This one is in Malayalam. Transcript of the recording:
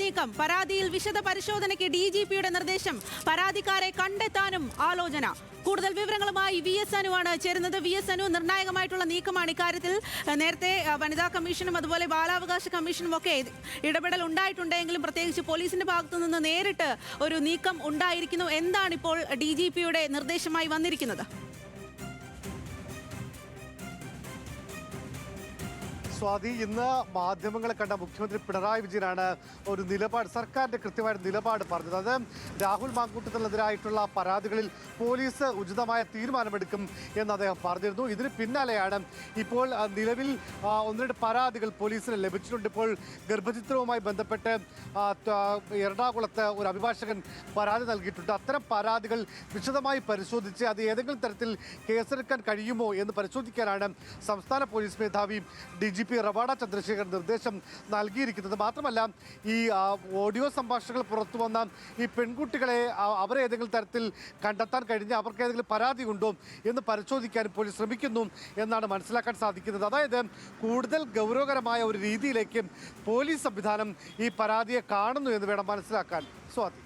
നീക്കം. പരാതിയിൽ വിശദ പരിശോധനയ്ക്ക് DGPയുടെ നിർദ്ദേശം. പരാതിക്കാരെ കണ്ടെത്താനും ആലോചന. കൂടുതൽ വിവരങ്ങളുമായി VS അനുവാണ് ചേരുന്നത്. VS അനു, നിർണായകമായിട്ടുള്ള നീക്കമാണ് ഇക്കാര്യത്തിൽ. നേരത്തെ വനിതാ കമ്മീഷനും അതുപോലെ ബാലാവകാശ കമ്മീഷനും ഒക്കെ ഇടപെടൽ ഉണ്ടായിട്ടുണ്ടെങ്കിലും പ്രത്യേകിച്ച് പോലീസിന്റെ ഭാഗത്തു നിന്ന് നേരിട്ട് ഒരു നീക്കം ഉണ്ടായിരിക്കുന്നു. എന്താണ് ഇപ്പോൾ DGPയുടെ നിർദ്ദേശമായി വന്നിരിക്കുന്നത്? സ്വാതി, ഇന്ന് മാധ്യമങ്ങളെ കണ്ട മുഖ്യമന്ത്രി പിണറായി വിജയനാണ് ഒരു നിലപാട്, സർക്കാരിന്റെ കൃത്യമായ നിലപാട് പറഞ്ഞത്. അത് രാഹുൽ മാങ്കൂട്ടത്തിനെതിരായിട്ടുള്ള പരാതികളിൽ പോലീസ് ഉചിതമായ തീരുമാനമെടുക്കും എന്ന് അദ്ദേഹം പറഞ്ഞിരുന്നു. ഇതിന് പിന്നാലെയാണ് ഇപ്പോൾ നിലവിൽ 1-2 പരാതികൾ പോലീസിന് ലഭിച്ചിട്ടുണ്ട്. ഇപ്പോൾ ഗർഭചിത്രവുമായി ബന്ധപ്പെട്ട് എറണാകുളത്ത് ഒരു അഭിഭാഷകൻ പരാതി നൽകിയിട്ടുണ്ട്. അത്തരം പരാതികൾ വിശദമായി പരിശോധിച്ച് അത് ഏതെങ്കിലും തരത്തിൽ കേസെടുക്കാൻ കഴിയുമോ എന്ന് പരിശോധിക്കാനാണ് സംസ്ഥാന പോലീസ് മേധാവി DGP റവാഡ ചന്ദ്രശേഖരൻ നിർദ്ദേശം നൽകിയിരിക്കുന്നത്. മാത്രമല്ല, ഈ ഓഡിയോ സംഭാഷണങ്ങൾ പുറത്തു വന്ന ഈ പെൺകുട്ടികളെ അവരെ ഏതെങ്കിലും തരത്തിൽ കണ്ടെത്താൻ കഴിഞ്ഞ് അവർക്ക് ഏതെങ്കിലും പരാതി ഉണ്ടോ എന്ന് പരിശോധിക്കാൻ പോലീസ് ശ്രമിക്കുന്നു എന്നാണ് മനസ്സിലാക്കാൻ സാധിക്കുന്നത്. അതായത് കൂടുതൽ ഗൗരവകരമായ ഒരു രീതിയിലേക്ക് പോലീസ് സംവിധാനം ഈ പരാതിയെ കാണുന്നു എന്ന് വേണം മനസ്സിലാക്കാൻ. സ്വാതി.